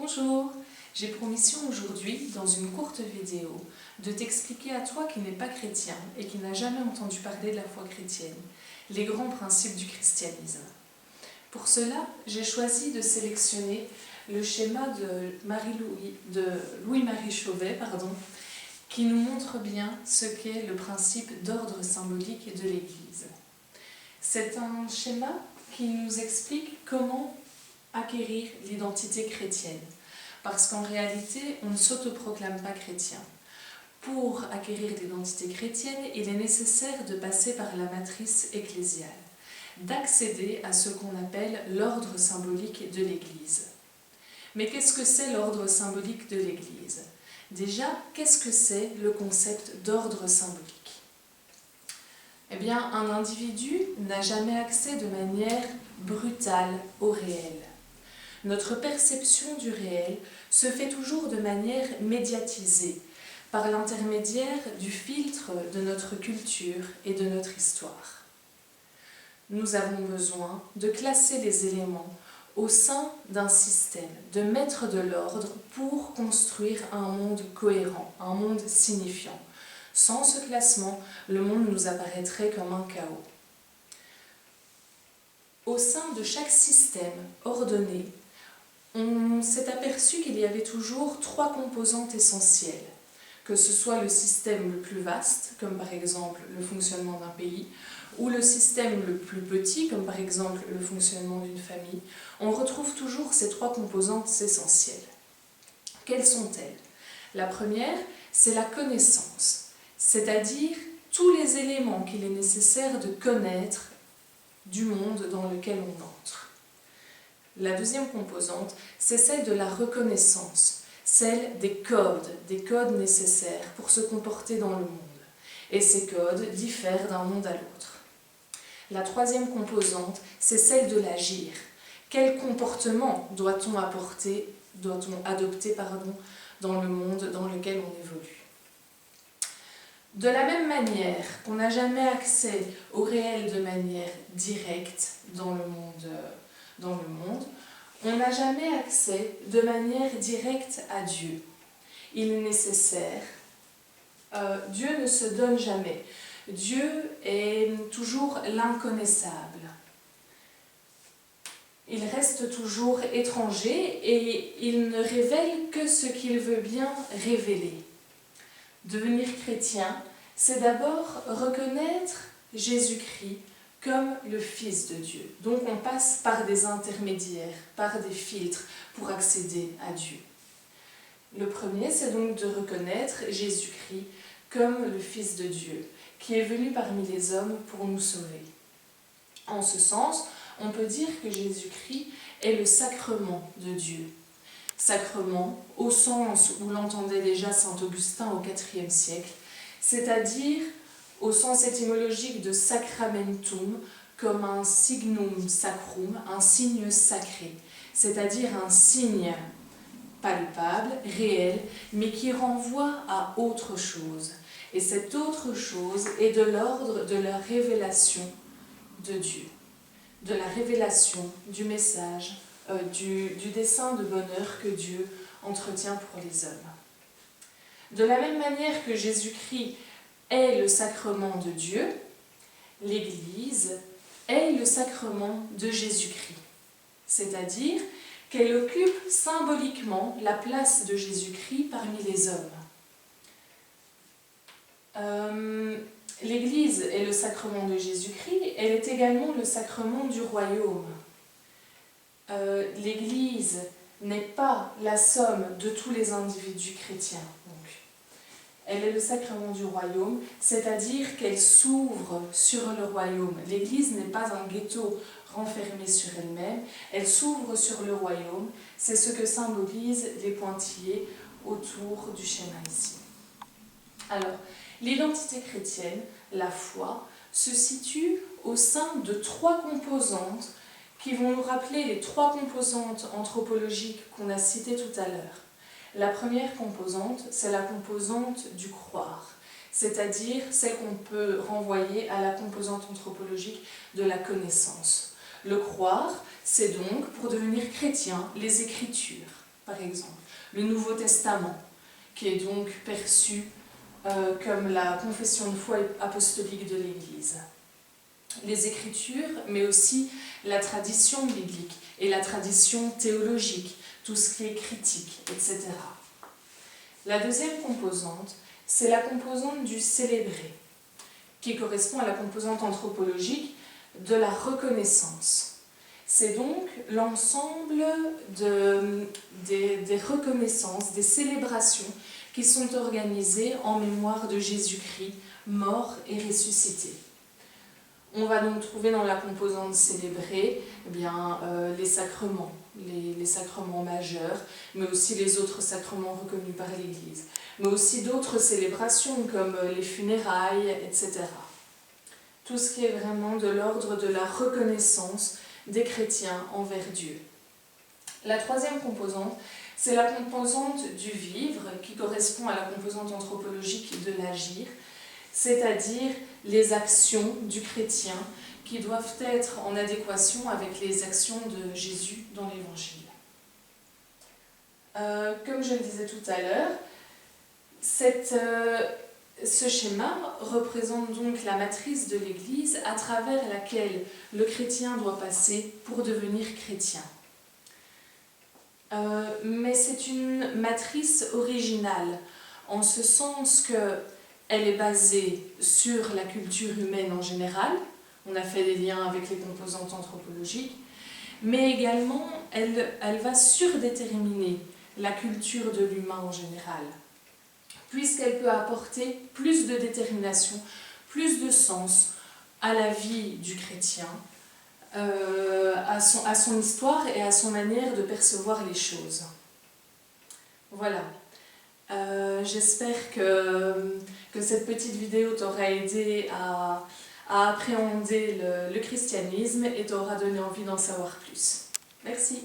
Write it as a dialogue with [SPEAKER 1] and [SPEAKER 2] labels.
[SPEAKER 1] Bonjour, j'ai pour mission aujourd'hui, dans une courte vidéo, de t'expliquer à toi qui n'es pas chrétien et qui n'a jamais entendu parler de la foi chrétienne, les grands principes du christianisme. Pour cela, j'ai choisi de sélectionner le schéma de Louis-Marie Chauvet, qui nous montre bien ce qu'est le principe d'ordre symbolique de l'Église. C'est un schéma qui nous explique comment acquérir l'identité chrétienne, parce qu'en réalité, on ne s'autoproclame pas chrétien. Pour acquérir l'identité chrétienne, il est nécessaire de passer par la matrice ecclésiale, d'accéder à ce qu'on appelle l'ordre symbolique de l'Église. Mais qu'est-ce que c'est l'ordre symbolique de l'Église? Déjà, qu'est-ce que c'est le concept d'ordre symbolique? Eh bien, un individu n'a jamais accès de manière brutale au réel. Notre perception du réel se fait toujours de manière médiatisée, par l'intermédiaire du filtre de notre culture et de notre histoire. Nous avons besoin de classer les éléments au sein d'un système, de mettre de l'ordre pour construire un monde cohérent, un monde signifiant. Sans ce classement, le monde nous apparaîtrait comme un chaos. Au sein de chaque système ordonné, on s'est aperçu qu'il y avait toujours trois composantes essentielles, que ce soit le système le plus vaste, comme par exemple le fonctionnement d'un pays, ou le système le plus petit, comme par exemple le fonctionnement d'une famille. On retrouve toujours ces trois composantes essentielles. Quelles sont-elles? La première, c'est la connaissance, c'est-à-dire tous les éléments qu'il est nécessaire de connaître du monde dans lequel on entre. La deuxième composante, c'est celle de la reconnaissance, celle des codes nécessaires pour se comporter dans le monde. Et ces codes diffèrent d'un monde à l'autre. La troisième composante, c'est celle de l'agir. Quel comportement doit-on adopter dans le monde dans lequel on évolue? De la même manière qu'on n'a jamais accès au réel de manière directe dans le monde, on n'a jamais accès de manière directe à Dieu. Il est nécessaire, Dieu ne se donne jamais. Dieu est toujours l'inconnaissable. Il reste toujours étranger et il ne révèle que ce qu'il veut bien révéler. Devenir chrétien, c'est d'abord reconnaître Jésus-Christ comme le Fils de Dieu. Donc on passe par des intermédiaires, par des filtres pour accéder à Dieu. Le premier, c'est donc de reconnaître Jésus-Christ comme le Fils de Dieu, qui est venu parmi les hommes pour nous sauver. En ce sens, on peut dire que Jésus-Christ est le sacrement de Dieu. Sacrement, au sens où l'entendait déjà saint Augustin au IVe siècle, c'est-à-dire au sens étymologique de sacramentum, comme un signum sacrum, un signe sacré, c'est-à-dire un signe palpable, réel, mais qui renvoie à autre chose. Et cette autre chose est de l'ordre de la révélation de Dieu, de la révélation du message, du dessein de bonheur que Dieu entretient pour les hommes. De la même manière que Jésus-Christ est le sacrement de Dieu, l'Église est le sacrement de Jésus-Christ, c'est-à-dire qu'elle occupe symboliquement la place de Jésus-Christ parmi les hommes. L'Église est le sacrement de Jésus-Christ, elle est également le sacrement du royaume. L'Église n'est pas la somme de tous les individus chrétiens. Donc. Elle est le sacrement du royaume, c'est-à-dire qu'elle s'ouvre sur le royaume. L'Église n'est pas un ghetto renfermé sur elle-même, elle s'ouvre sur le royaume. C'est ce que symbolisent les pointillés autour du schéma ici. Alors, l'identité chrétienne, la foi, se situe au sein de trois composantes qui vont nous rappeler les trois composantes anthropologiques qu'on a citées tout à l'heure. La première composante, c'est la composante du croire, c'est-à-dire celle qu'on peut renvoyer à la composante anthropologique de la connaissance. Le croire, c'est donc, pour devenir chrétien, les Écritures. par exemple. Le Nouveau Testament, qui est donc perçu comme la confession de foi apostolique de l'Église. Les Écritures, mais aussi la tradition biblique et la tradition théologique, tout ce qui est critique, etc. La deuxième composante, c'est la composante du célébré, qui correspond à la composante anthropologique de la reconnaissance. C'est donc l'ensemble des reconnaissances, des célébrations qui sont organisées en mémoire de Jésus-Christ, mort et ressuscité. On va donc trouver dans la composante célébrée les sacrements, les sacrements majeurs, mais aussi les autres sacrements reconnus par l'Église, mais aussi d'autres célébrations comme les funérailles, etc. Tout ce qui est vraiment de l'ordre de la reconnaissance des chrétiens envers Dieu. La troisième composante, c'est la composante du vivre, qui correspond à la composante anthropologique de l'agir, c'est-à-dire les actions du chrétien qui doivent être en adéquation avec les actions de Jésus dans l'Évangile. Comme je le disais tout à l'heure, ce schéma représente donc la matrice de l'Église à travers laquelle le chrétien doit passer pour devenir chrétien. Mais c'est une matrice originale, en ce sens qu'elle est basée sur la culture humaine en général, on a fait des liens avec les composantes anthropologiques, mais également elle va surdéterminer la culture de l'humain en général, puisqu'elle peut apporter plus de détermination, plus de sens à la vie du chrétien, à son histoire et à son manière de percevoir les choses. Voilà. J'espère que cette petite vidéo t'aura aidé à appréhender le christianisme et t'aura donné envie d'en savoir plus. Merci.